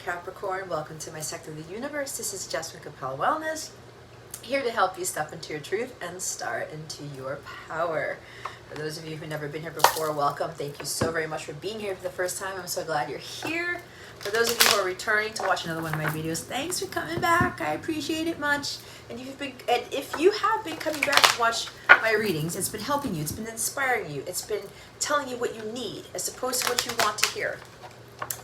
Capricorn. Welcome to my sector of the universe. This is Jess from Capella Wellness, here to help you step into your truth and start into your power. For those of you who've never been here before, welcome. Thank you so very much for being here for the first time. I'm so glad you're here. For those of you who are returning to watch another one of my videos, thanks for coming back. I appreciate it much. And if you have been coming back to watch my readings, it's been helping you, it's been inspiring you, it's been telling you what you need as opposed to what you want to hear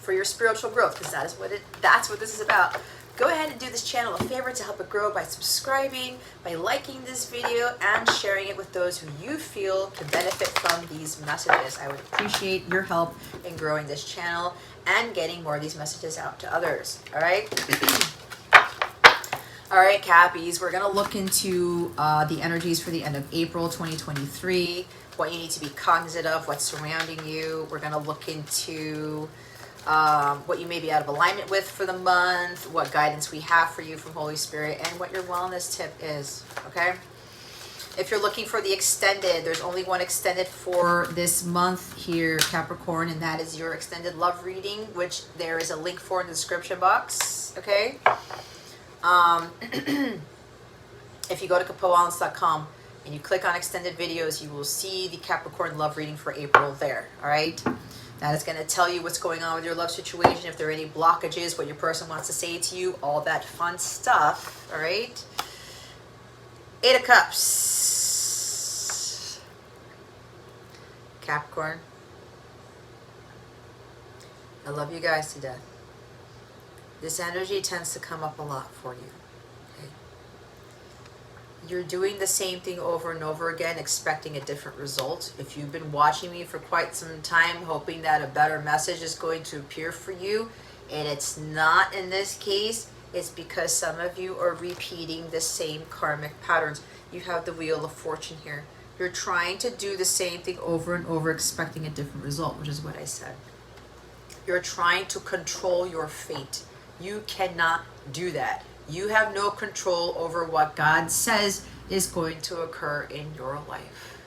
for your spiritual growth, because that's what this is about. Go ahead and do this channel a favor to help it grow by subscribing, by liking this video, and sharing it with those who you feel can benefit from these messages. I would appreciate your help in growing this channel and getting more of these messages out to others. All right? All right, Cappies, we're going to look into the energies for the end of April 2023, what you need to be cognizant of, what's surrounding you. We're going to look into what you may be out of alignment with for the month, what guidance we have for you from Holy Spirit, and what your wellness tip is, okay? If you're looking for the extended, there's only one extended for this month here, Capricorn, and that is your extended love reading, which there is a link for in the description box, okay? If you go to capellawellness.com and you click on extended videos, you will see the Capricorn love reading for April there, all right? That is going to tell you what's going on with your love situation, if there are any blockages, what your person wants to say to you, all that fun stuff, all right? 8 of Cups. Capricorn. I love you guys to death. This energy tends to come up a lot for you. Okay? You're doing the same thing over and over again, expecting a different result. If you've been watching me for quite some time, hoping that a better message is going to appear for you, and it's not in this case, it's because some of you are repeating the same karmic patterns. You have the Wheel of Fortune here. You're trying to do the same thing over and over, expecting a different result, which is what I said. You're trying to control your fate. You cannot do that. You have no control over what God says is going to occur in your life.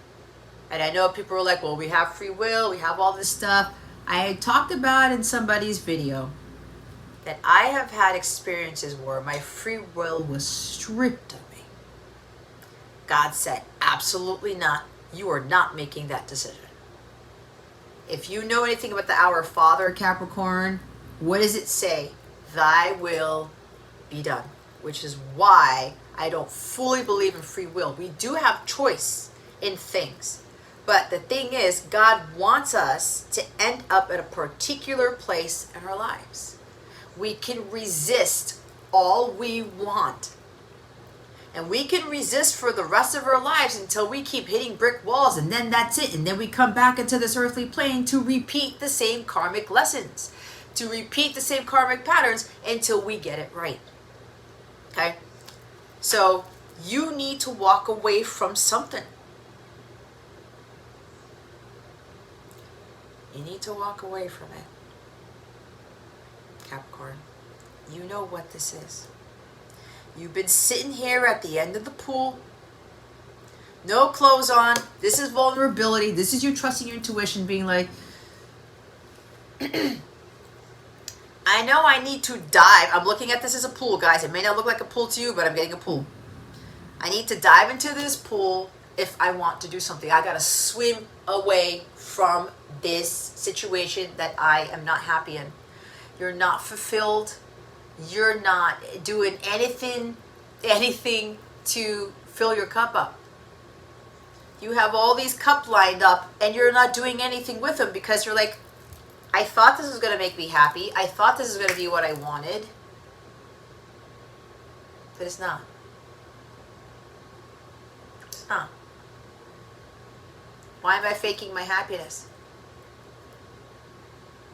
And I know people are like, well, we have free will, we have all this stuff. I talked about in somebody's video that I have had experiences where my free will was stripped of me. God said, absolutely not. You are not making that decision. If you know anything about the Our Father, Capricorn, what does it say? Thy will be done, which is why I don't fully believe in free will. We do have choice in things, but the thing is, God wants us to end up at a particular place in our lives. We can resist all we want, and we can resist for the rest of our lives until we keep hitting brick walls, and then that's it, and then we come back into this earthly plane to repeat the same karmic lessons, to repeat the same karmic patterns until we get it right. Okay? So you need to walk away from something. You need to walk away from it. Capricorn, you know what this is. You've been sitting here at the end of the pool, no clothes on. This is vulnerability. This is you trusting your intuition, being like, I know I need to dive. I'm looking at this as a pool, guys. It may not look like a pool to you, but I'm getting a pool. I need to dive into this pool if I want to do something. I got to swim away from this situation that I am not happy in. You're not fulfilled. You're not doing anything to fill your cup up. You have all these cups lined up and you're not doing anything with them because you're like, I thought this was going to make me happy. I thought this was going to be what I wanted. But it's not. It's not. Why am I faking my happiness?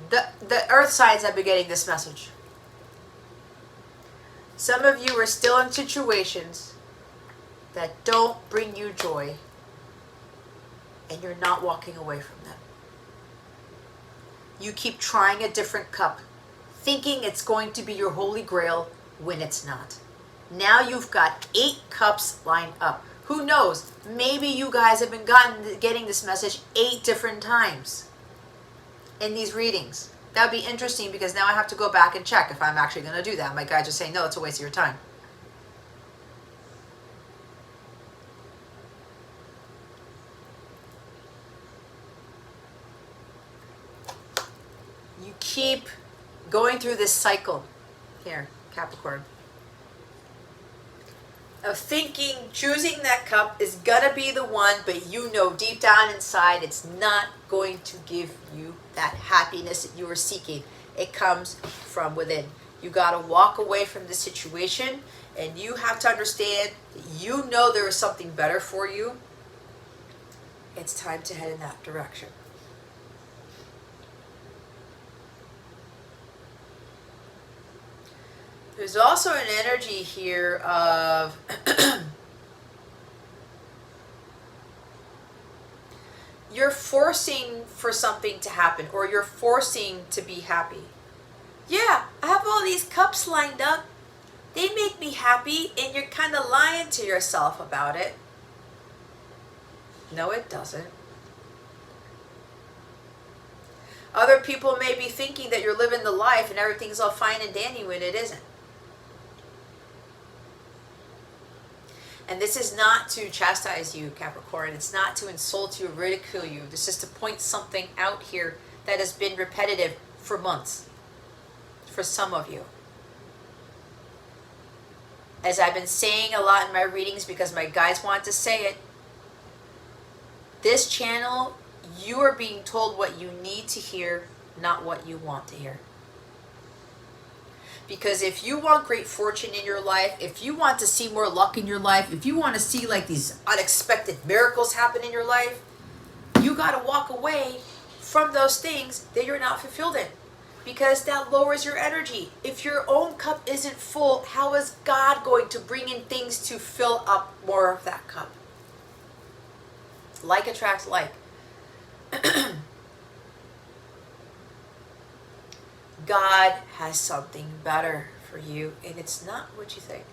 The earth signs have been getting this message. Some of you are still in situations that don't bring you joy, and you're not walking away from them. You keep trying a different cup, thinking it's going to be your holy grail when it's not. Now you've got 8 cups lined up. Who knows? Maybe you guys have been getting this message 8 different times in these readings. That would be interesting because now I have to go back and check if I'm actually going to do that. My guides are saying, no, it's a waste of your time. You keep going through this cycle here, Capricorn, of thinking choosing that cup is gonna be the one, but you know deep down inside it's not going to give you that happiness that you are seeking. It comes from within. You gotta walk away from the situation, and you have to understand that you know there is something better for you. It's time to head in that direction. There's also an energy here of you're forcing for something to happen, or you're forcing to be happy. Yeah, I have all these cups lined up. They make me happy, and you're kind of lying to yourself about it. No, it doesn't. Other people may be thinking that you're living the life and everything's all fine and dandy when it isn't. And this is not to chastise you, Capricorn. It's not to insult you or ridicule you. This is to point something out here that has been repetitive for months, for some of you. As I've been saying a lot in my readings because my guides want to say it, this channel, you are being told what you need to hear, not what you want to hear. Because if you want great fortune in your life, if you want to see more luck in your life, if you want to see like these unexpected miracles happen in your life, you got to walk away from those things that you're not fulfilled in. Because that lowers your energy. If your own cup isn't full, how is God going to bring in things to fill up more of that cup? Like attracts like. God has something better for you, and it's not what you think.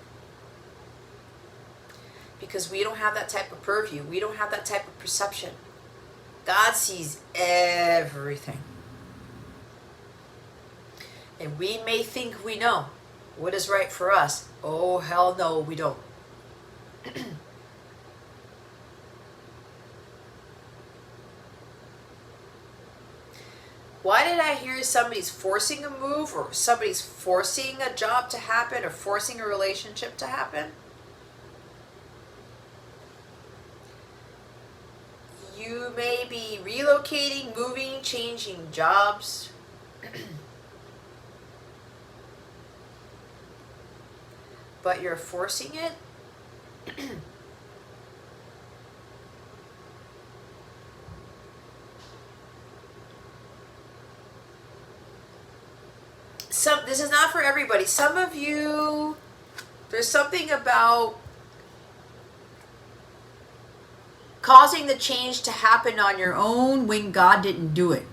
Because we don't have that type of purview. We don't have that type of perception. God sees everything. And we may think we know what is right for us. Oh, hell no, we don't. Why did I hear somebody's forcing a move, or somebody's forcing a job to happen, or forcing a relationship to happen? You may be relocating, moving, changing jobs. But you're forcing it? This is not for everybody. Some of you, there's something about causing the change to happen on your own when God didn't do it.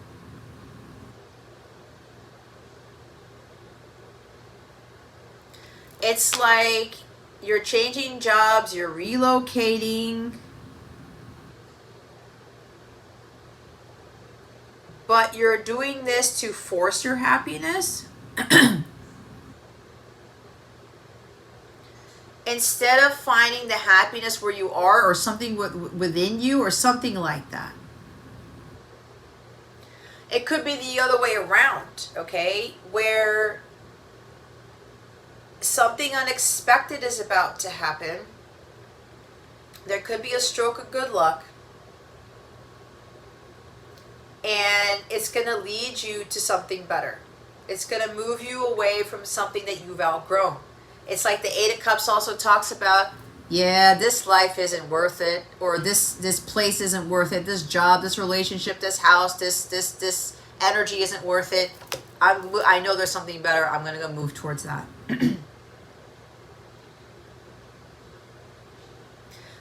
It's like you're changing jobs, you're relocating, but you're doing this to force your happiness instead of finding the happiness where you are, or something within you, or something like that. It could be the other way around, okay, where something unexpected is about to happen. There could be a stroke of good luck, and it's going to lead you to something better. It's going to move you away from something that you've outgrown. It's like the Eight of Cups also talks about, yeah, this life isn't worth it, or this place isn't worth it, this job, this relationship, this house, this energy isn't worth it. I know there's something better. I'm going to go move towards that.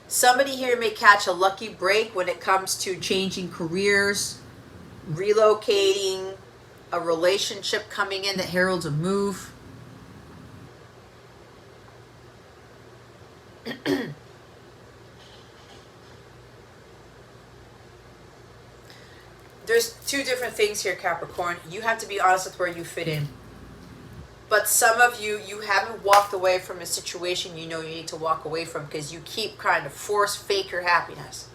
Somebody here may catch a lucky break when it comes to changing careers, relocating, a relationship coming in that heralds a move. there's two different things here, Capricorn. You have to be honest with where you fit in. But some of you, you haven't walked away from a situation you know you need to walk away from because you keep trying to force fake your happiness.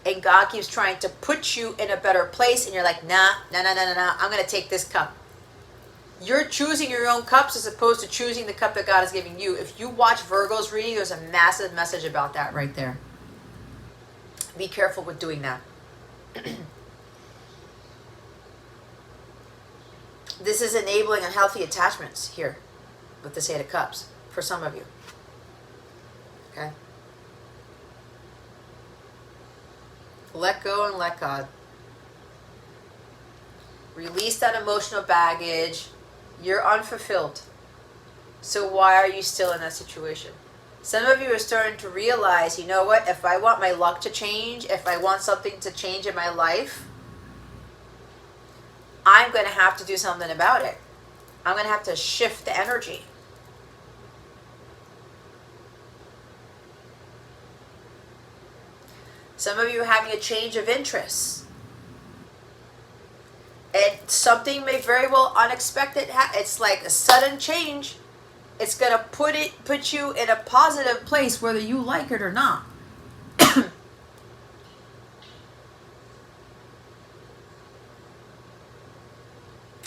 And God keeps trying to put you in a better place, and you're like, nah, I'm going to take this cup. You're choosing your own cups as opposed to choosing the cup that God is giving you. If you watch Virgo's reading, there's a massive message about that right there. Be careful with doing that. This is enabling unhealthy attachments here with this Eight of Cups for some of you. Okay? Let go and let God. Release that emotional baggage. You're unfulfilled. So why are you still in that situation? Some of you are starting to realize, you know what? If I want my luck to change, if I want something to change in my life, I'm going to have to do something about it. I'm going to have to shift the energy. Some of you are having a change of interests. And something may very well unexpected it's like a sudden change. It's going to put you in a positive place whether you like it or not.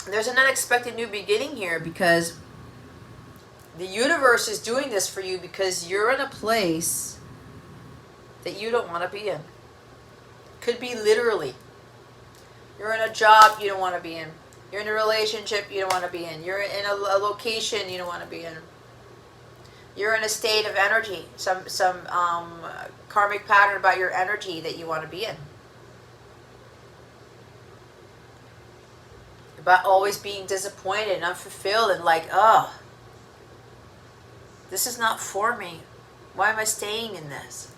There's an unexpected new beginning here because the universe is doing this for you because you're in a place that you don't want to be in. Could be literally. You're in a job you don't want to be in. You're in a relationship you don't want to be in. You're in a location you don't want to be in. You're in a state of energy, some karmic pattern about your energy that you want to be in. About always being disappointed and unfulfilled and like, oh, this is not for me. Why am I staying in this?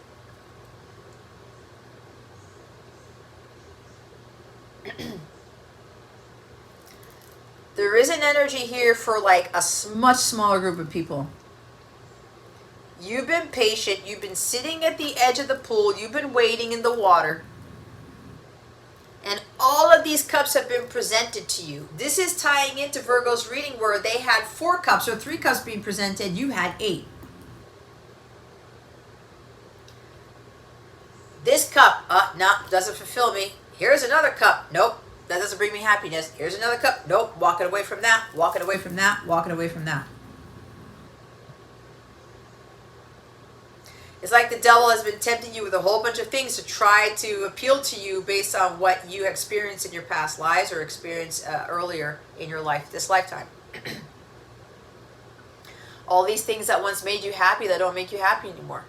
There is an energy here for like a much smaller group of people. You've been patient. You've been sitting at the edge of the pool. You've been waiting in the water. And all of these cups have been presented to you. This is tying into Virgo's reading where they had 4 cups or 3 cups being presented. You had 8. This cup, no, doesn't fulfill me. Here's another cup. Nope, that doesn't bring me happiness. Here's another cup. Nope, walking away from that, walking away from that, walking away from that. It's like the devil has been tempting you with a whole bunch of things to try to appeal to you based on what you experienced in your past lives or experienced earlier in your life, this lifetime. All these things that once made you happy that don't make you happy anymore.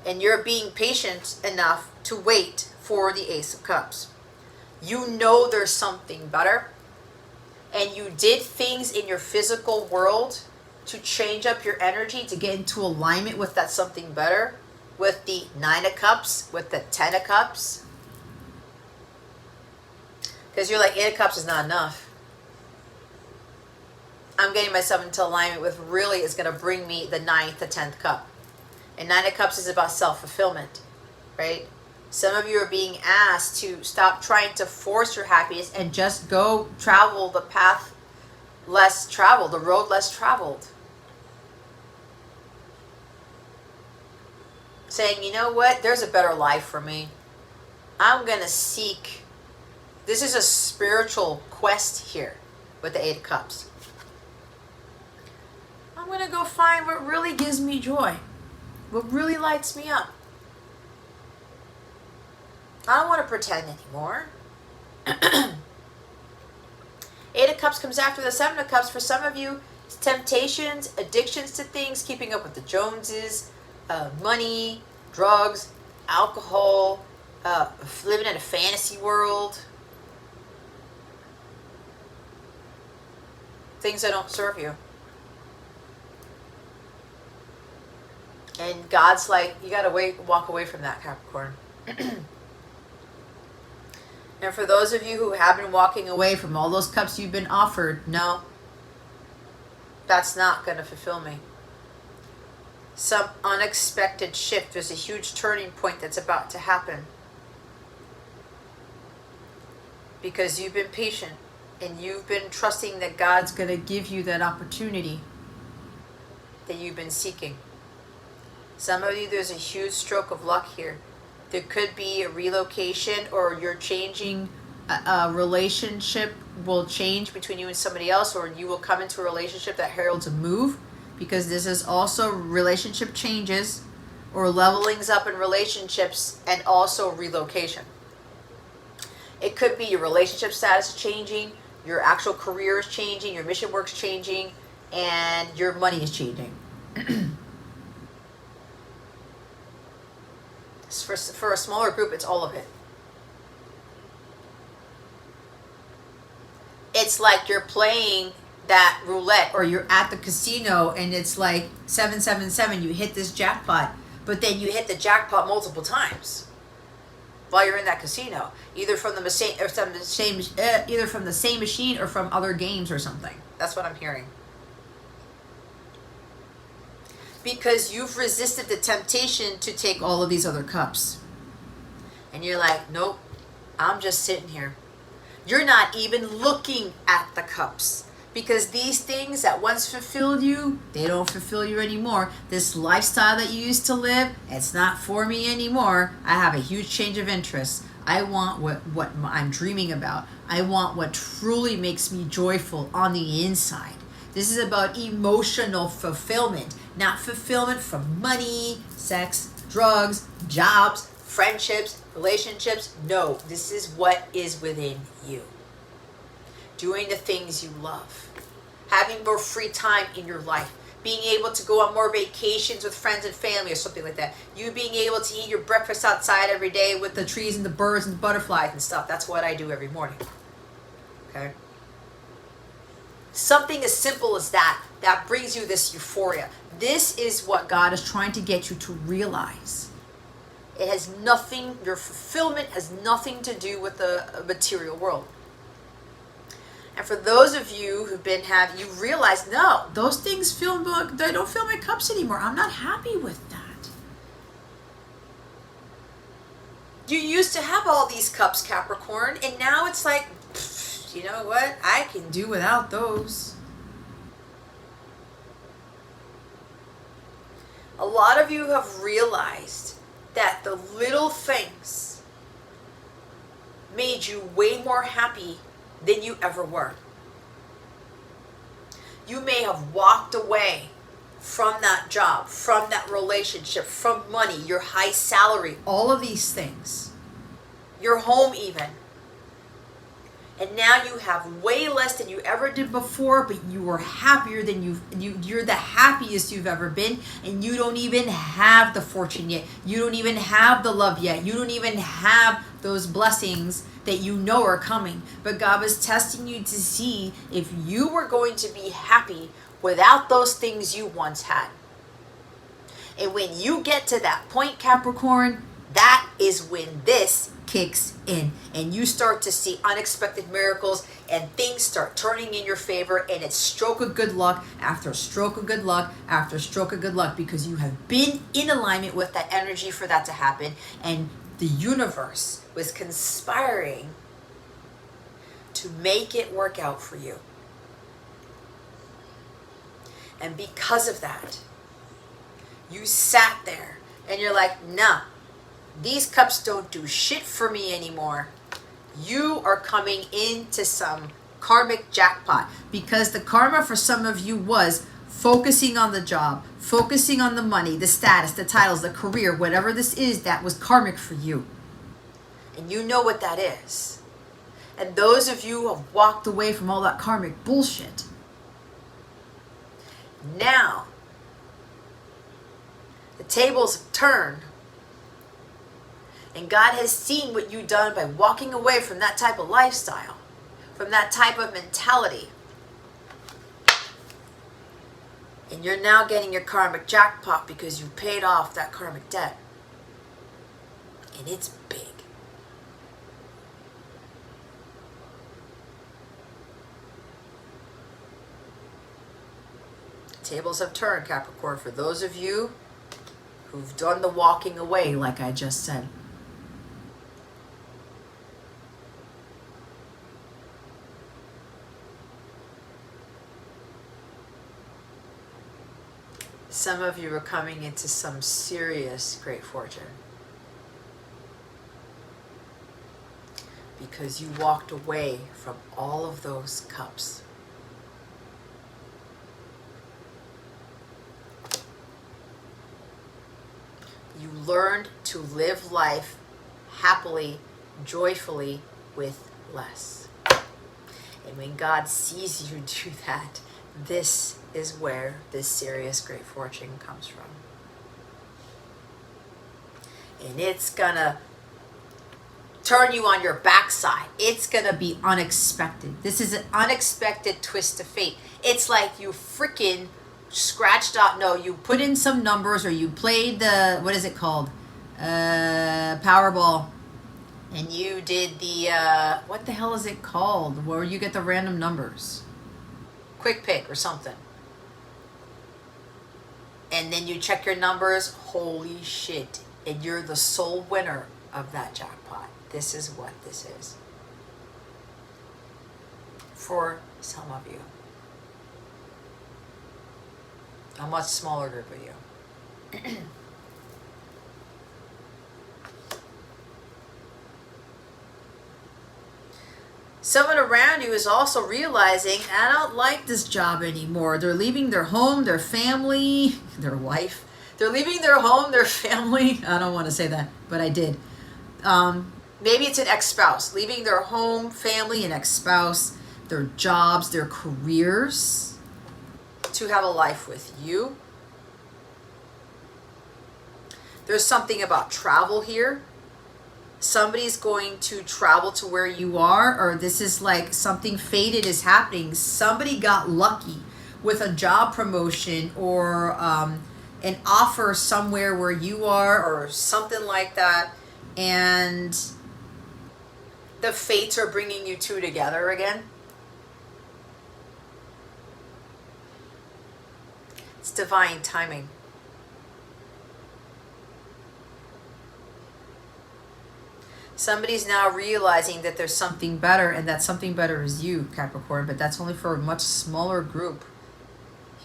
And you're being patient enough to wait for the Ace of Cups. You know there's something better. And you did things in your physical world to change up your energy, to get into alignment with that something better, with the 9 of Cups, with the 10 of Cups. Because you're like, 8 of Cups is not enough. I'm getting myself into alignment with really is going to bring me the 9th, the 10th cup. And 9 of Cups is about self-fulfillment, right? Some of you are being asked to stop trying to force your happiness and just go travel the path less traveled, the road less traveled. Saying, you know what, there's a better life for me. I'm going to seek. This is a spiritual quest here with the 8 of Cups. I'm going to go find what really gives me joy. What really lights me up. I don't want to pretend anymore. 8 of Cups comes after the 7 of Cups. For some of you, it's temptations, addictions to things, keeping up with the Joneses, money, drugs, alcohol, living in a fantasy world. Things that don't serve you. And God's like, you got to walk away from that, Capricorn. And for those of you who have been walking away from all those cups you've been offered, no, that's not going to fulfill me. Some unexpected shift. There's a huge turning point that's about to happen. because you've been patient and you've been trusting that God's going to give you that opportunity that you've been seeking. Some of you, there's a huge stroke of luck here. There could be a relocation, or you're changing, a relationship will change between you and somebody else, or you will come into a relationship that heralds a move, because this is also relationship changes or levelings up in relationships, and also relocation. It could be your relationship status changing, your actual career is changing, your mission work's changing, and your money is changing. For a smaller group, it's all of it. It's like you're playing that roulette, or you're at the casino and it's like 777, you hit this jackpot, but then you hit the jackpot multiple times while you're in that casino, either from the same machine or from other games or something. That's what I'm hearing. Because you've resisted the temptation to take all of these other cups. And you're like, nope, I'm just sitting here. You're not even looking at the cups. Because these things that once fulfilled you, they don't fulfill you anymore. This lifestyle that you used to live, it's not for me anymore. I have a huge change of interest. I want what I'm dreaming about. I want what truly makes me joyful on the inside. This is about emotional fulfillment, not fulfillment from money, sex, drugs, jobs, friendships, relationships. No, this is what is within you. Doing the things you love. Having more free time in your life. Being able to go on more vacations with friends and family or something like that. You being able to eat your breakfast outside every day with the trees and the birds and the butterflies and stuff. That's what I do every morning. Okay? Something as simple as that brings you this euphoria. This is what God is trying to get you to realize. It has nothing, your fulfillment has nothing to do with the material world. And for those of you who've been you realize, no, those things they don't fill my cups anymore. I'm not happy with that. You used to have all these cups, Capricorn, and now it's like, you know what? I can do without those. A lot of you have realized that the little things made you way more happy than you ever were. You may have walked away from that job, from that relationship, from money, your high salary, all of these things, your home even. And now you have way less than you ever did before, but you are happier than you're the happiest you've ever been, and you don't even have the fortune yet. You don't even have the love yet. You don't even have those blessings that you know are coming. But God was testing you to see if you were going to be happy without those things you once had. And when you get to that point, Capricorn, that is when this kicks in, and you start to see unexpected miracles, and things start turning in your favor, and it's stroke of good luck after stroke of good luck after stroke of good luck, because you have been in alignment with that energy for that to happen, and the universe was conspiring to make it work out for you. And because of that, you sat there and you're like, nah, these cups don't do shit for me anymore. You are coming into some karmic jackpot, because the karma for some of you was focusing on the job, focusing on the money, the status, the titles, the career, whatever this is, that was karmic for you. And you know what that is. And those of you who have walked away from all that karmic bullshit, now the tables have turned. And God has seen what you've done by walking away from that type of lifestyle, from that type of mentality. And you're now getting your karmic jackpot because you paid off that karmic debt. And it's big. Tables have turned, Capricorn, for those of you who've done the walking away, like I just said. Some of you are coming into some serious great fortune because you walked away from all of those cups. You learned to live life happily, joyfully, with less. And when God sees you do that, this is where this serious great fortune comes from. And it's gonna turn you on your backside. It's gonna be unexpected. This is an unexpected twist of fate. It's like you freaking scratched out, no, you put in some numbers, or you played the, what is it called? Powerball. And you did the, what the hell is it called? Where you get the random numbers. Quick pick or something. And then you check your numbers, holy shit. And you're the sole winner of that jackpot. This is what this is. For some of you. A much smaller group of you. Someone around you is also realizing, I don't like this job anymore. They're leaving their home, their family, their wife. They're leaving their home, their family. I don't want to say that, but I did. Maybe it's an ex-spouse. Leaving their home, family, and ex-spouse, their jobs, their careers, to have a life with you. There's something about travel here. Somebody's going to travel to where you are, or this is like something fated is happening. Somebody got lucky with a job promotion or an offer somewhere where you are, or something like that, and the fates are bringing you two together again. It's divine timing. Somebody's now realizing that there's something better, and that something better is you, Capricorn, but that's only for a much smaller group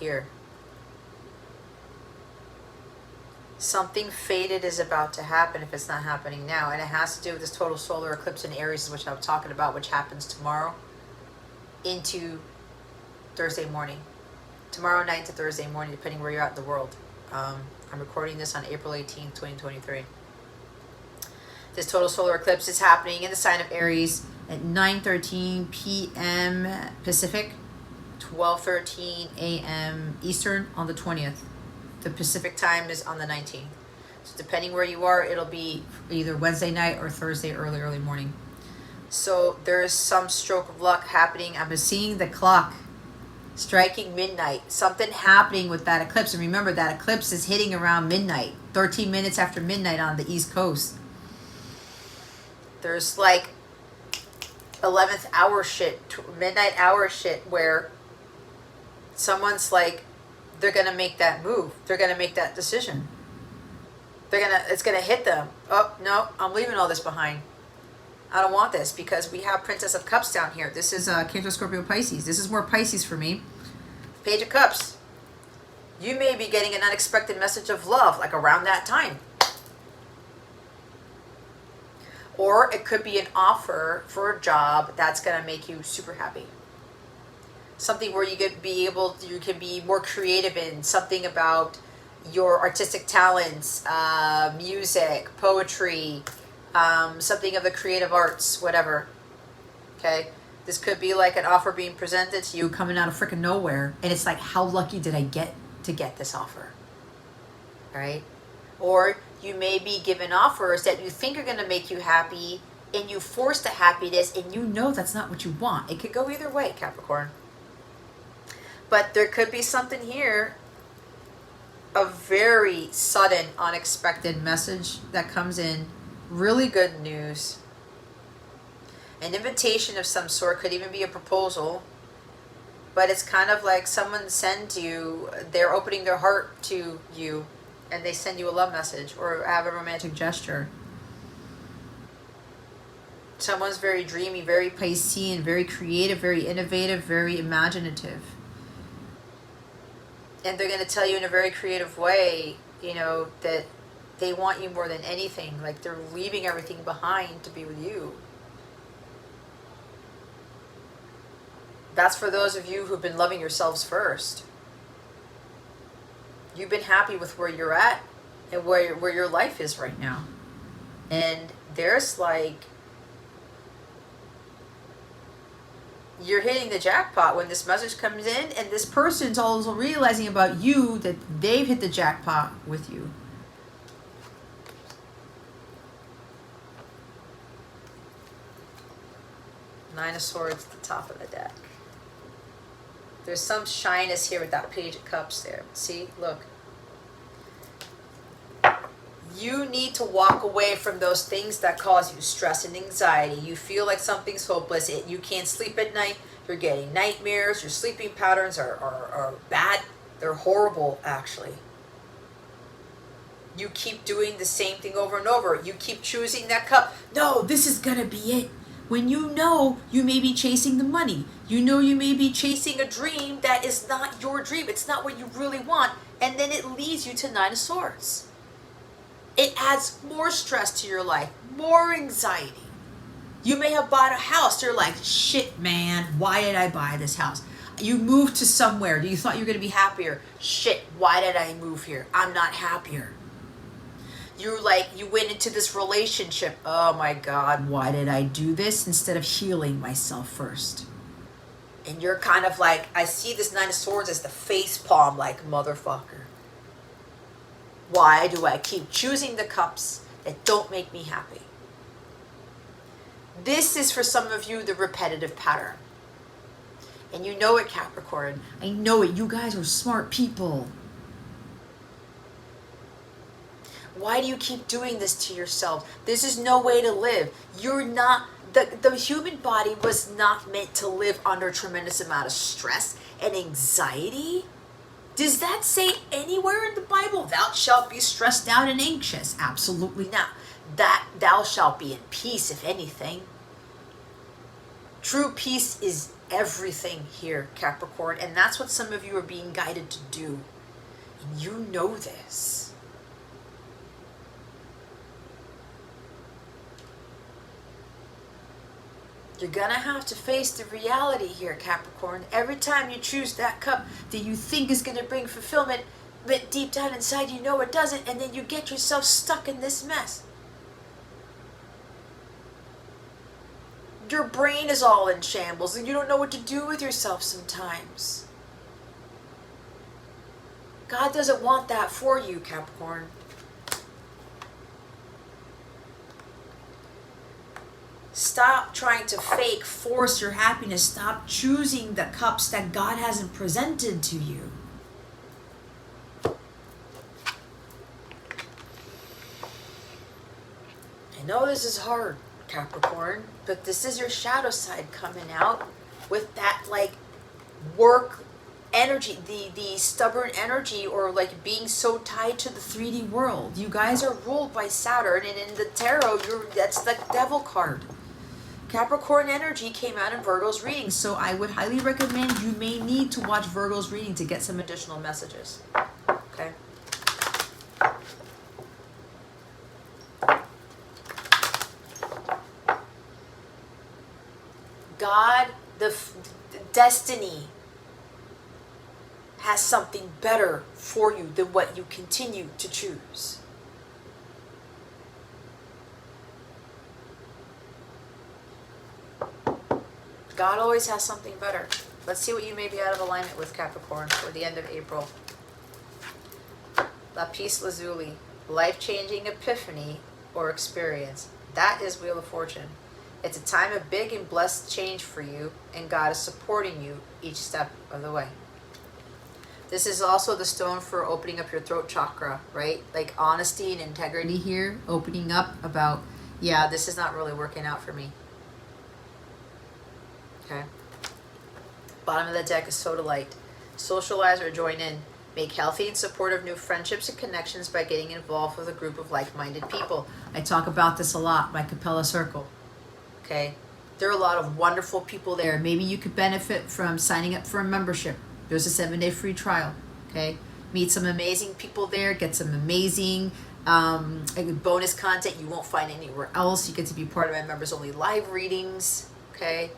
here. Something fated is about to happen if it's not happening now, and it has to do with this total solar eclipse in Aries, which I'm talking about, which happens tomorrow into Thursday morning. Tomorrow night to Thursday morning, depending where you're at in the world. I'm recording this on April 18th, 2023. This total solar eclipse is happening in the sign of Aries at 9:13 p.m. Pacific, 12:13 a.m. Eastern on the 20th. The Pacific time is on the 19th. So depending where you are, it'll be either Wednesday night or Thursday early morning. So there is some stroke of luck happening. I'm seeing the clock striking midnight. Something happening with that eclipse. And remember, that eclipse is hitting around midnight, 13 minutes after midnight on the East Coast. There's like 11th hour shit, midnight hour shit, where someone's like, they're going to make that move. They're going to make that decision. It's going to hit them. Oh, no, I'm leaving all this behind. I don't want this, because we have Princess of Cups down here. This is Cancer, Scorpio, Pisces. This is more Pisces for me. Page of Cups. You may be getting an unexpected message of love, like around that time. Or it could be an offer for a job that's going to make you super happy. Something where you can be more creative in, something about your artistic talents, music, poetry, something of the creative arts, whatever. Okay? This could be like an offer being presented to you coming out of freaking nowhere. And it's like, how lucky did I get to get this offer? Right? Or you may be given offers that you think are going to make you happy, and you force the happiness, and you know that's not what you want. It could go either way, Capricorn. But there could be something here, a very sudden, unexpected message that comes in. Really good news. An invitation of some sort, could even be a proposal. But it's kind of like someone sends you, they're opening their heart to you, and they send you a love message or have a romantic gesture. Someone's very dreamy, very Piscean, very creative, very innovative, very imaginative. And they're going to tell you in a very creative way, you know, that they want you more than anything. Like they're leaving everything behind to be with you. That's for those of you who've been loving yourselves first. You've been happy with where you're at and where your life is right now. And there's like, you're hitting the jackpot when this message comes in, and this person's also realizing about you that they've hit the jackpot with you. Nine of Swords at the top of the deck. There's some shyness here with that Page of Cups there. See, look. You need to walk away from those things that cause you stress and anxiety. You feel like something's hopeless. You can't sleep at night. You're getting nightmares. Your sleeping patterns are bad. They're horrible, actually. You keep doing the same thing over and over. You keep choosing that cup. No, this is going to be it. When you know you may be chasing the money. You know you may be chasing a dream that is not your dream. It's not what you really want. And then it leads you to Nine of Swords. It adds more stress to your life, more anxiety. You may have bought a house. You're like, shit, man, why did I buy this house? You moved to somewhere. You thought you were going to be happier. Shit, why did I move here? I'm not happier. You're like, you went into this relationship. Oh my God, why did I do this instead of healing myself first? And you're kind of like, I see this Nine of Swords as the face palm, like, motherfucker. Why do I keep choosing the cups that don't make me happy? This is for some of you the repetitive pattern. And you know it, Capricorn. I know it. You guys are smart people. Why do you keep doing this to yourself? This is no way to live. You're not, the human body was not meant to live under a tremendous amount of stress and anxiety. Does that say anywhere in the Bible, thou shalt be stressed out and anxious? Absolutely not. That thou shalt be in peace, if anything. True peace is everything here, Capricorn, and that's what some of you are being guided to do. And you know this. You're going to have to face the reality here, Capricorn. Every time you choose that cup that you think is going to bring fulfillment, but deep down inside you know it doesn't, and then you get yourself stuck in this mess. Your brain is all in shambles, and you don't know what to do with yourself sometimes. God doesn't want that for you, Capricorn. Stop trying to force your happiness. Stop choosing the cups that God hasn't presented to you. I know this is hard, Capricorn, but this is your shadow side coming out with that like work energy, the stubborn energy, or like being so tied to the 3D world. You guys are ruled by Saturn, and in the tarot, that's the devil card. Capricorn energy came out in Virgo's reading, so I would highly recommend you may need to watch Virgo's reading to get some additional messages. Okay? God, the destiny has something better for you than what you continue to choose. God always has something better. Let's see what you may be out of alignment with, Capricorn, for the end of April. Lapis Lazuli, life-changing epiphany or experience. That is Wheel of Fortune. It's a time of big and blessed change for you, and God is supporting you each step of the way. This is also the stone for opening up your throat chakra, right? Like honesty and integrity here, opening up about, yeah, this is not really working out for me. Okay. Bottom of the deck is Sodalite. Socialize or join in. Make healthy and supportive new friendships and connections by getting involved with a group of like-minded people. I talk about this a lot, my Capella circle. Okay. There are a lot of wonderful people there. Maybe you could benefit from signing up for a membership. There's a 7-day free trial. okay? Meet some amazing people there, get some amazing bonus content you won't find anywhere else. You get to be part of my members only live readings, okay?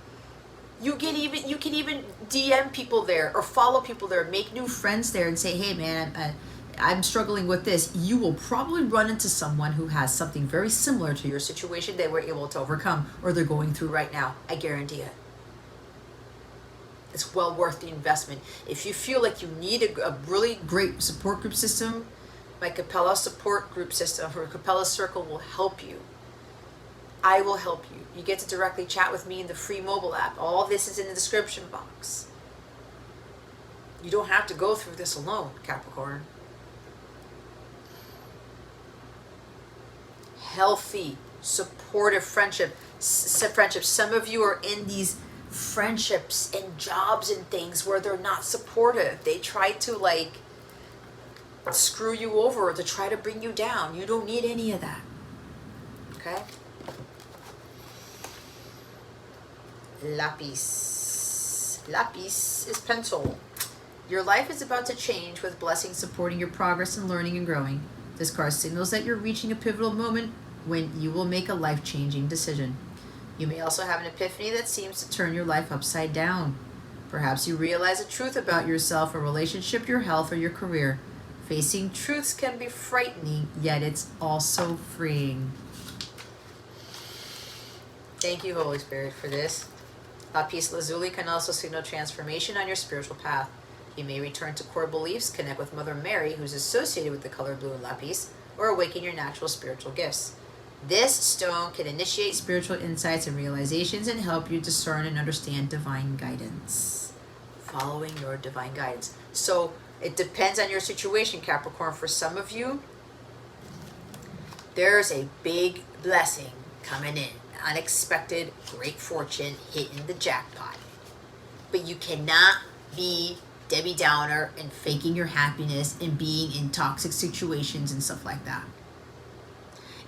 You can even DM people there or follow people there, make new friends there and say, hey man, I'm struggling with this. You will probably run into someone who has something very similar to your situation they were able to overcome or they're going through right now. I guarantee it. It's well worth the investment. If you feel like you need a really great support group system, my Capella support group system or Capella Circle will help you. I will help you. You get to directly chat with me in the free mobile app. All this is in the description box. You don't have to go through this alone, Capricorn. Healthy, supportive friendship. Some of you are in these friendships and jobs and things where they're not supportive. They try to like screw you over or to try to bring you down. You don't need any of that. Okay? Lapis. Lapis is pencil. Your life is about to change with blessings supporting your progress in learning and growing. This card signals that you're reaching a pivotal moment when you will make a life-changing decision. You may also have an epiphany that seems to turn your life upside down. Perhaps you realize the truth about yourself, a relationship, your health, or your career. Facing truths can be frightening, yet it's also freeing. Thank you, Holy Spirit, for this. Lapis lazuli can also signal transformation on your spiritual path. You may return to core beliefs, connect with Mother Mary, who's associated with the color blue and lapis, or awaken your natural spiritual gifts. This stone can initiate spiritual insights and realizations and help you discern and understand divine guidance. Following your divine guidance. So it depends on your situation, Capricorn. For some of you, there's a big blessing coming in. Unexpected, great fortune, hitting the jackpot. But you cannot be Debbie Downer and faking your happiness and being in toxic situations and stuff like that.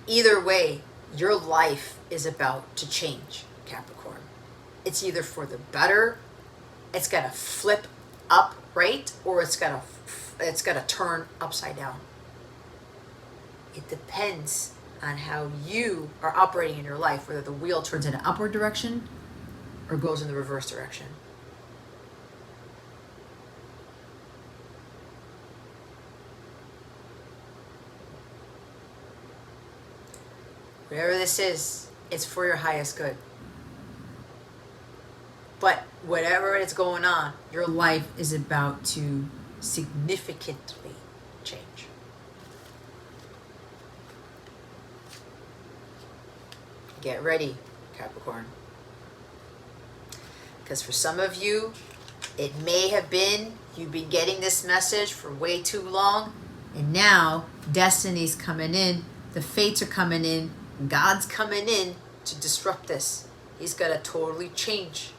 Either way, your life is about to change, Capricorn. It's either for the better, it's got to flip up, right? Or it's got to turn upside down. It depends on how you are operating in your life, whether the wheel turns in an upward direction or goes in the reverse direction. Whatever this is, it's for your highest good. But whatever is going on, your life is about to significantly change. Get ready, Capricorn. Because for some of you, it may have been you've been getting this message for way too long, and now destiny's coming in, the fates are coming in, God's coming in to disrupt this. He's got to totally change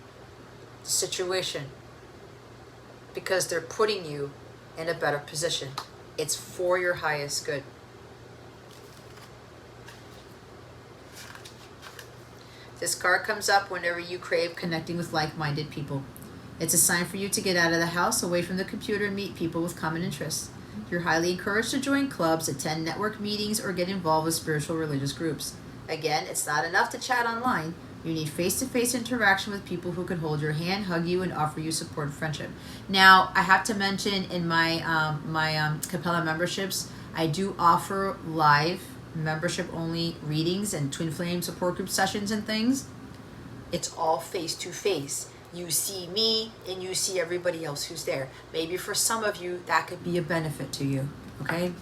the situation because they're putting you in a better position. It's for your highest good. This card comes up whenever you crave connecting with like-minded people. It's a sign for you to get out of the house, away from the computer, and meet people with common interests. You're highly encouraged to join clubs, attend network meetings, or get involved with spiritual religious groups. Again, it's not enough to chat online. You need face-to-face interaction with people who can hold your hand, hug you, and offer you support and friendship. Now, I have to mention in my Capella memberships, I do offer live membership-only readings and Twin Flame support group sessions and things. It's all face-to-face. You see me and you see everybody else who's there. Maybe for some of you, that could be a benefit to you, okay?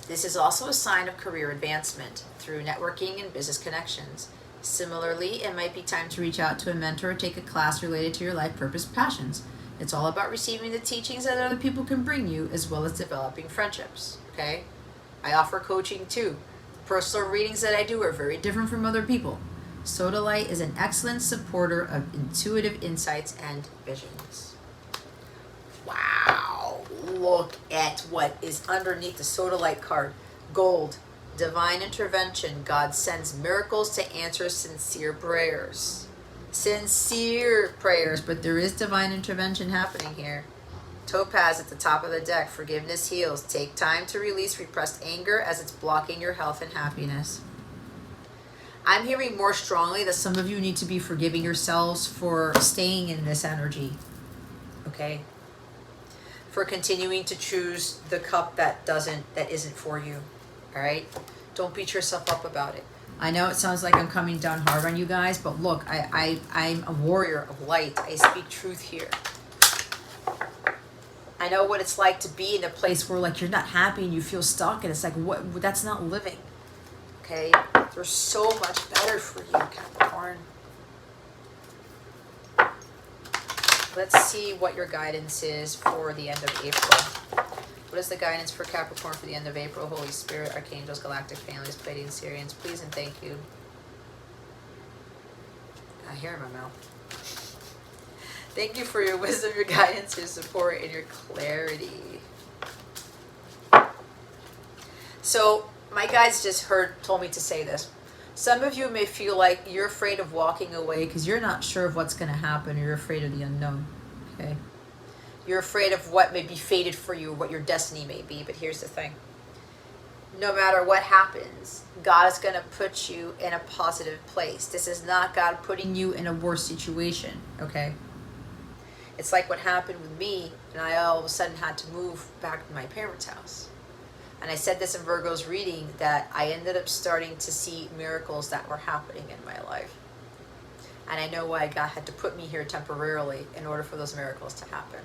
This is also a sign of career advancement through networking and business connections. Similarly, it might be time to reach out to a mentor or take a class related to your life purpose passions. It's all about receiving the teachings that other people can bring you, as well as developing friendships, okay? I offer coaching too. The personal readings that I do are very different from other people. Sodalite is an excellent supporter of intuitive insights and visions. Wow, look at what is underneath the Sodalite card. Gold, divine intervention. God sends miracles to answer sincere prayers. Sincere prayers, but there is divine intervention happening here. Topaz at the top of the deck. Forgiveness heals. Take time to release repressed anger as it's blocking your health and happiness. I'm hearing more strongly that some of you need to be forgiving yourselves for staying in this energy. Okay? For continuing to choose the cup that isn't for you. All right? Don't beat yourself up about it. I know it sounds like I'm coming down hard on you guys, but look, I'm a warrior of light. I speak truth here. I know what it's like to be in a place where like you're not happy and you feel stuck, and it's like, what? That's not living. Okay? There's so much better for you, Capricorn. Let's see what your guidance is for the end of April. What is the guidance for Capricorn for the end of April? Holy Spirit, Archangels, Galactic Families, Pleiadians, Sirians, please and thank you. I hear in my mouth. Thank you for your wisdom, your guidance, your support, and your clarity. So, my guides just told me to say this. Some of you may feel like you're afraid of walking away because you're not sure of what's going to happen, or you're afraid of the unknown. Okay? You're afraid of what may be fated for you, what your destiny may be. But here's the thing. No matter what happens, God is going to put you in a positive place. This is not God putting you in a worse situation. Okay? It's like what happened with me, and I all of a sudden had to move back to my parents' house. And I said this in Virgo's reading, that I ended up starting to see miracles that were happening in my life. And I know why God had to put me here temporarily in order for those miracles to happen.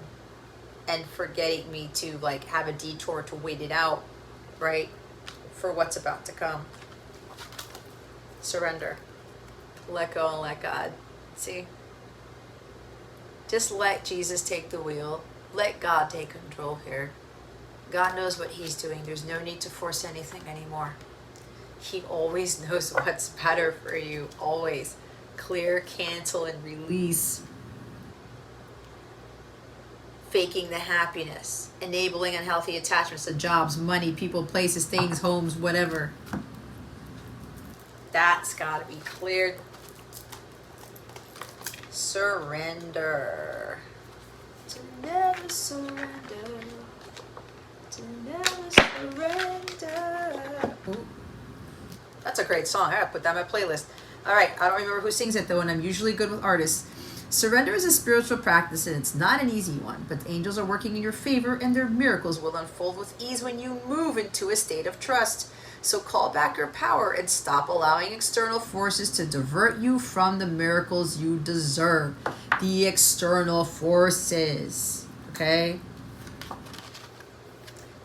And for getting me to like have a detour to wait it out, right? For what's about to come. Surrender. Let go and let God. See? Just let Jesus take the wheel. Let God take control here. God knows what he's doing. There's no need to force anything anymore. He always knows what's better for you. Always. Clear, cancel, and release. Faking the happiness. Enabling unhealthy attachments to jobs, money, people, places, things, homes, whatever. That's got to be cleared. Surrender. To never surrender. To never surrender. Ooh. That's a great song. I gotta put that on my playlist. Alright, I don't remember who sings it though, and I'm usually good with artists. Surrender is a spiritual practice, and it's not an easy one, but the angels are working in your favor, and their miracles will unfold with ease when you move into a state of trust. So call back your power and stop allowing external forces to divert you from the miracles you deserve. The external forces. Okay?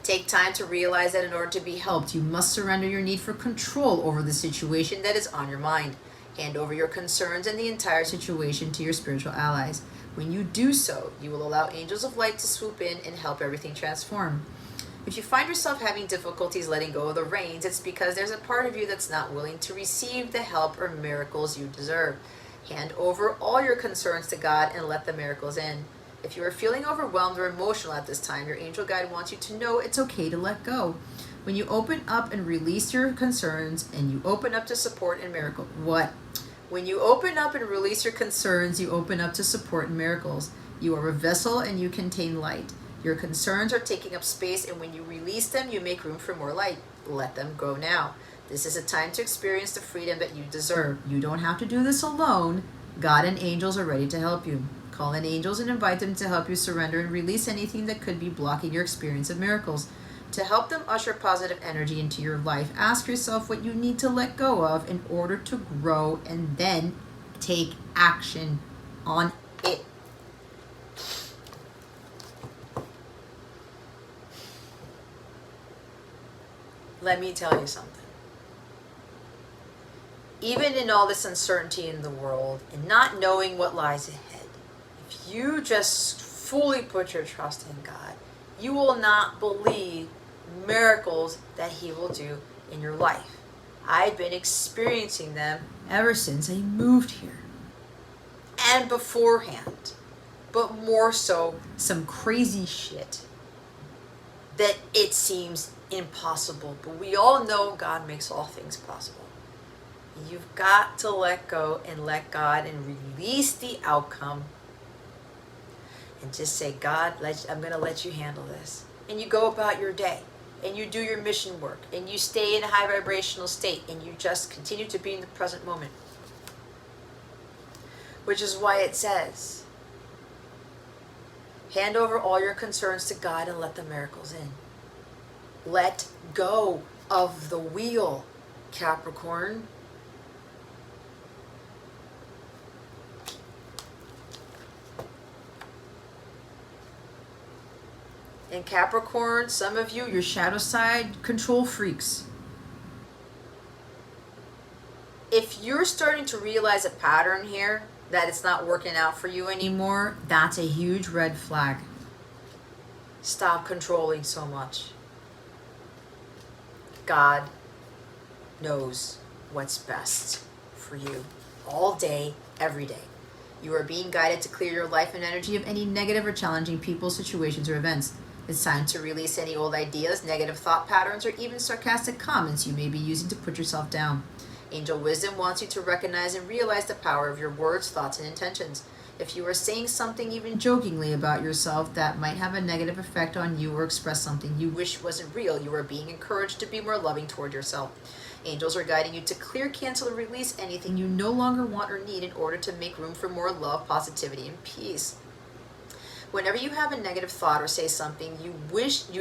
Take time to realize that in order to be helped, you must surrender your need for control over the situation that is on your mind. Hand over your concerns and the entire situation to your spiritual allies. When you do so, you will allow angels of light to swoop in and help everything transform. If you find yourself having difficulties letting go of the reins, it's because there's a part of you that's not willing to receive the help or miracles you deserve. Hand over all your concerns to God and let the miracles in. If you are feeling overwhelmed or emotional at this time, your angel guide wants you to know it's okay to let go. When you open up and release your concerns, and you open up to support and miracle. What? When you open up and release your concerns, you open up to support and miracles. You are a vessel and you contain light. Your concerns are taking up space, and when you release them, you make room for more light. Let them go now. This is a time to experience the freedom that you deserve. You don't have to do this alone. God and angels are ready to help you. Call in angels and invite them to help you surrender and release anything that could be blocking your experience of miracles. To help them usher positive energy into your life, ask yourself what you need to let go of in order to grow, and then take action on it. Let me tell you something. Even in all this uncertainty in the world and not knowing what lies ahead, if you just fully put your trust in God, you will not believe miracles that he will do in your life. I've been experiencing them ever since I moved here. And beforehand. But more so, some crazy shit that it seems impossible. But we all know God makes all things possible. You've got to let go and let God and release the outcome. and just say, God, I'm going to let you handle this. And you go about your day, and you do your mission work, and you stay in a high vibrational state, and you just continue to be in the present moment. Which is why it says, hand over all your concerns to God and let the miracles in. Let go of the wheel, Capricorn. And Capricorn, some of you, your shadow side, control freaks. If you're starting to realize a pattern here, that it's not working out for you anymore, that's a huge red flag. Stop controlling so much. God knows what's best for you all day, every day. You are being guided to clear your life and energy of any negative or challenging people, situations, or events. It's time to release any old ideas, negative thought patterns, or even sarcastic comments you may be using to put yourself down. Angel wisdom wants you to recognize and realize the power of your words, thoughts, and intentions. If you are saying something even jokingly about yourself that might have a negative effect on you or express something you wish wasn't real, you are being encouraged to be more loving toward yourself. Angels are guiding you to clear, cancel, or release anything you no longer want or need in order to make room for more love, positivity, and peace. Whenever you have a negative thought or say something you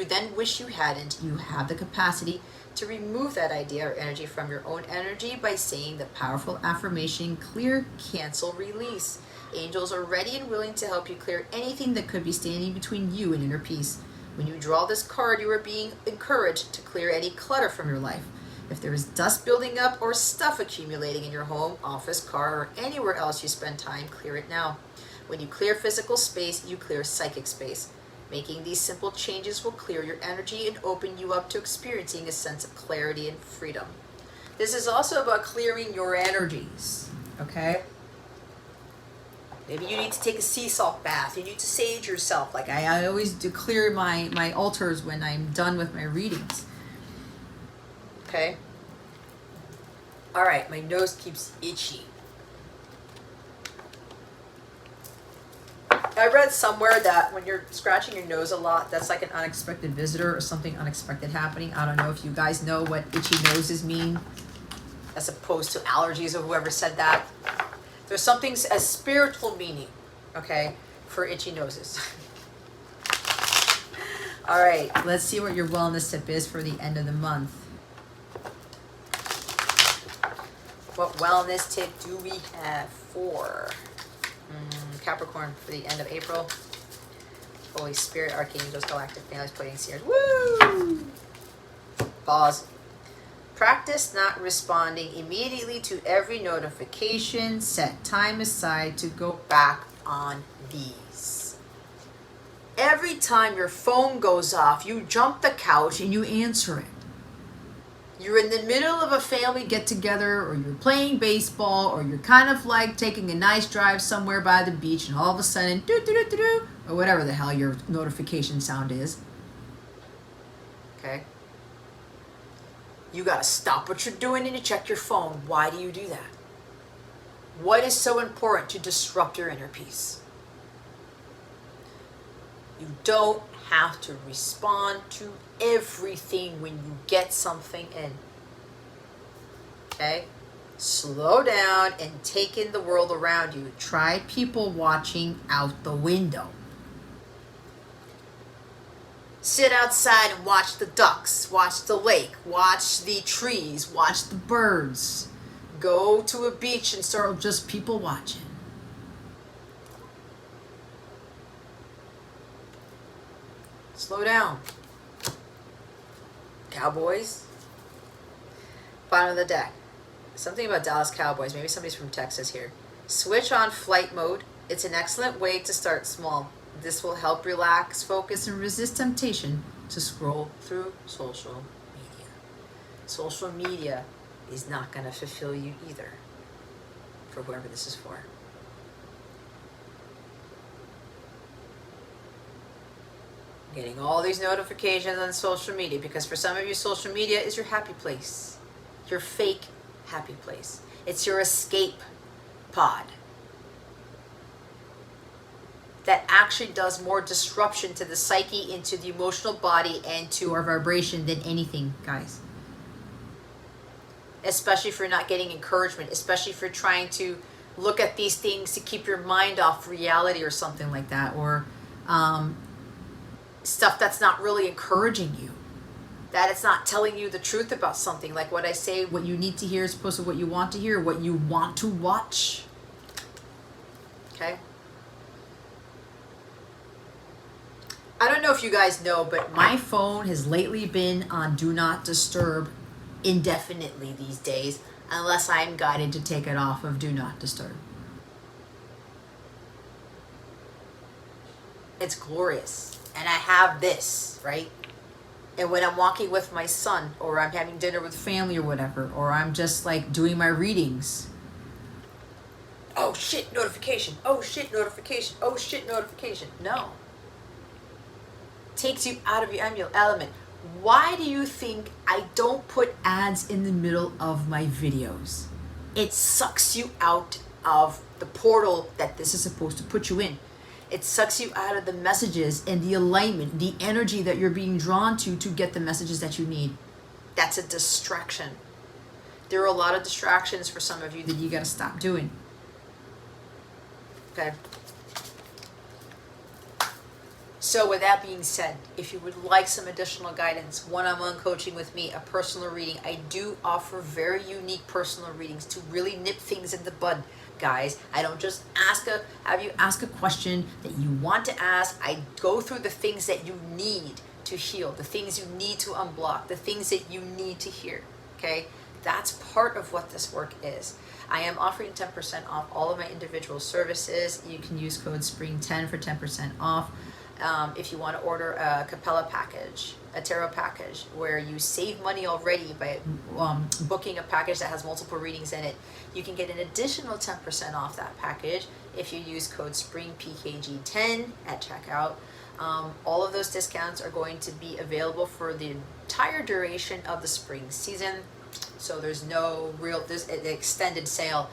then wish you hadn't, you have the capacity to remove that idea or energy from your own energy by saying the powerful affirmation, clear, cancel, release. Angels are ready and willing to help you clear anything that could be standing between you and inner peace. When you draw this card, you are being encouraged to clear any clutter from your life. If there is dust building up or stuff accumulating in your home, office, car, or anywhere else you spend time, clear it now. When you clear physical space, you clear psychic space. Making these simple changes will clear your energy and open you up to experiencing a sense of clarity and freedom. This is also about clearing your energies, okay? Maybe you need to take a sea salt bath. You need to sage yourself. Like I always do, clear my altars when I'm done with my readings. Okay? All right, my nose keeps itchy. I read somewhere that when you're scratching your nose a lot, that's like an unexpected visitor or something unexpected happening. I don't know if you guys know what itchy noses mean, as opposed to allergies or whoever said that. There's something, a spiritual meaning, okay, for itchy noses. All right, let's see what your wellness tip is for the end of the month. What wellness tip do we have for Capricorn for the end of April? Holy Spirit, Archangels, Galactic Families, Pleiadian Seers. Woo! Pause. Practice not responding immediately to every notification. Set time aside to go back on these. Every time your phone goes off, you jump the couch and you answer it. You're in the middle of a family get-together, or you're playing baseball, or you're kind of like taking a nice drive somewhere by the beach, and all of a sudden, do-do-do-do-do, or whatever the hell your notification sound is. Okay? You got to stop what you're doing and you check your phone. Why do you do that? What is so important to disrupt your inner peace? You don't have to respond to everything when you get something in. Okay? Slow down and take in the world around you. Try people watching out the window. Sit outside and watch the ducks, watch the lake, watch the trees, watch the birds. Go to a beach and start just people watching. Slow down. Cowboys. Bottom of the deck. Something about Dallas Cowboys. Maybe somebody's from Texas here. Switch on flight mode. It's an excellent way to start small. This will help relax, focus, and resist temptation to scroll through social media. Social media is not going to fulfill you either, for whoever this is for. Getting all these notifications on social media, because for some of you, social media is your happy place. Your fake happy place. It's your escape pod. that actually does more disruption to the psyche, into the emotional body, and to our vibration than anything, guys. Especially if you're not getting encouragement, especially if you're trying to look at these things to keep your mind off reality or something like that, or stuff that's not really encouraging you, that it's not telling you the truth about something. Like what I say, what you need to hear is opposed to what you want to hear, what you want to watch. Okay? I don't know if you guys know, but my phone has lately been on Do Not Disturb indefinitely these days, unless I'm guided to take it off of Do Not Disturb. It's glorious. And I have this, right? And when I'm walking with my son, or I'm having dinner with family or whatever, or I'm just like doing my readings, oh shit, notification, oh shit, notification, oh shit, notification. No. Takes you out of your element. Why do you think I don't put ads in the middle of my videos? It sucks you out of the portal that this is supposed to put you in. It sucks you out of the messages and the alignment, the energy that you're being drawn to get the messages that you need. That's a distraction. There are a lot of distractions for some of you that you got to stop doing. Okay. So with that being said, if you would like some additional guidance, one-on-one coaching with me, a personal reading, I do offer very unique personal readings to really nip things in the bud, guys. I don't just have you ask a question that you want to ask. I go through the things that you need to heal, the things you need to unblock, the things that you need to hear, okay? That's part of what this work is. I am offering 10% off all of my individual services. You can use code SPRING10 for 10% off. If you want to order a Capella package, a tarot package, where you save money already by booking a package that has multiple readings in it, you can get an additional 10% off that package if you use code SPRINGPKG10 at checkout. All of those discounts are going to be available for the entire duration of the spring season. So there's an extended sale.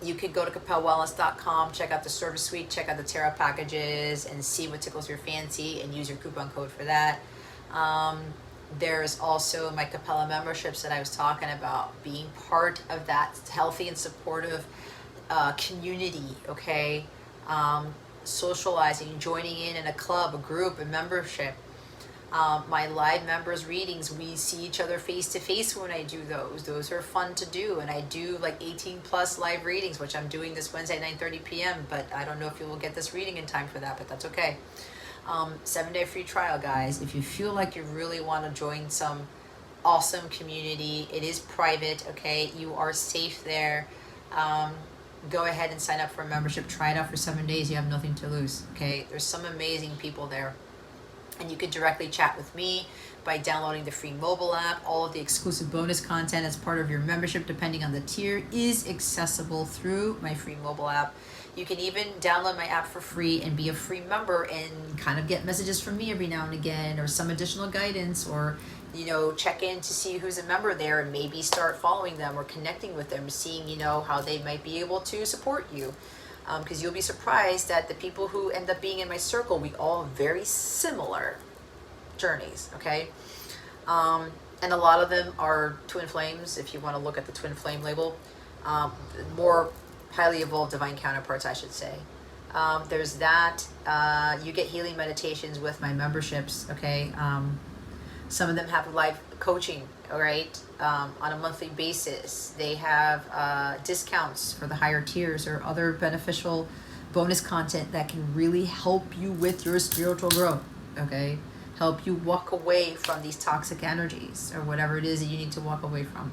You can go to capellawellness.com, check out the service suite, check out the tarot packages, and see what tickles your fancy, and use your coupon code for that. There's also my Capella memberships that I was talking about, being part of that healthy and supportive community, okay? Socializing, joining in a club, a group, a membership. My live members readings, we see each other face to face when I do those. Those are fun to do, and I do like 18 plus live readings, which I'm doing this Wednesday 9:30 p.m. But I don't know if you will get this reading in time for that, but that's okay. 7-day free trial, guys. If you feel like you really want to join some awesome community, it is private, okay? You are safe there. Go ahead and sign up for a membership. Try it out for 7 days. You have nothing to lose, okay? There's some amazing people there. And you can directly chat with me by downloading the free mobile app. All of the exclusive bonus content as part of your membership, depending on the tier, is accessible through my free mobile app. You can even download my app for free and be a free member and kind of get messages from me every now and again, or some additional guidance, or check in to see who's a member there and maybe start following them or connecting with them, seeing how they might be able to support you. Because you'll be surprised that the people who end up being in my circle, we all have very similar journeys, okay? And a lot of them are twin flames, if you want to look at the twin flame label. More highly evolved divine counterparts, I should say. There's that. You get healing meditations with my memberships, okay? Some of them have live coaching, all right, on a monthly basis. They have discounts for the higher tiers or other beneficial bonus content that can really help you with your spiritual growth, okay? Help you walk away from these toxic energies or whatever it is that you need to walk away from.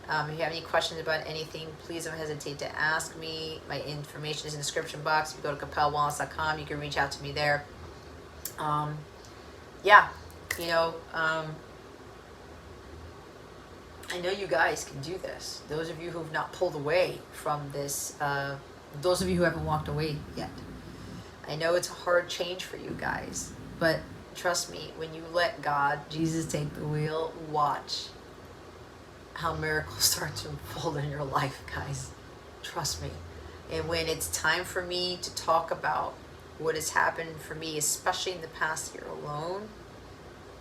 If you have any questions about anything, please don't hesitate to ask me. My information is in the description box. If you go to capellawellness.com, you can reach out to me there. I know you guys can do this. Those of you who have not pulled away from this, those of you who haven't walked away yet. I know it's a hard change for you guys, but trust me, when you let God, Jesus, take the wheel, watch how miracles start to unfold in your life, guys. Trust me. And when it's time for me to talk about what has happened for me, especially in the past year alone,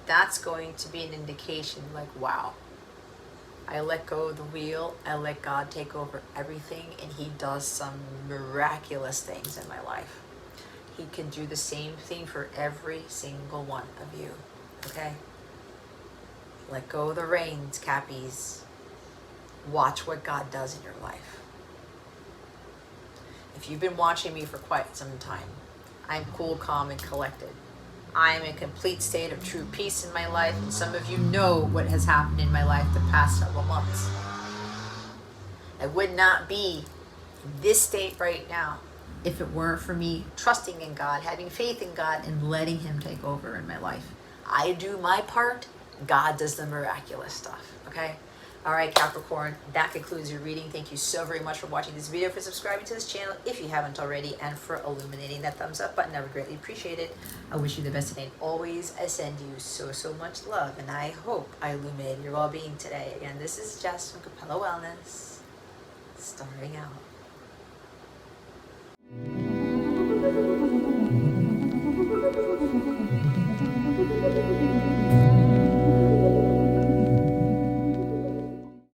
that's going to be an indication like, wow, I let go of the wheel, I let God take over everything, and He does some miraculous things in my life. He can do the same thing for every single one of you, okay? Let go of the reins, Cappies. Watch what God does in your life. If you've been watching me for quite some time, I'm cool, calm, and collected. I am in a complete state of true peace in my life, and some of you know what has happened in my life the past several months. I would not be in this state right now if it weren't for me trusting in God, having faith in God, and letting Him take over in my life. I do my part, God does the miraculous stuff, okay? All right, Capricorn, that concludes your reading. Thank you so very much for watching this video, for subscribing to this channel if you haven't already, and for illuminating that thumbs up button. I would greatly appreciate it. I wish you the best today, and always I send you so much love, and I hope I illuminated your well-being today. Again, this is Jess from Capella Wellness, starting out.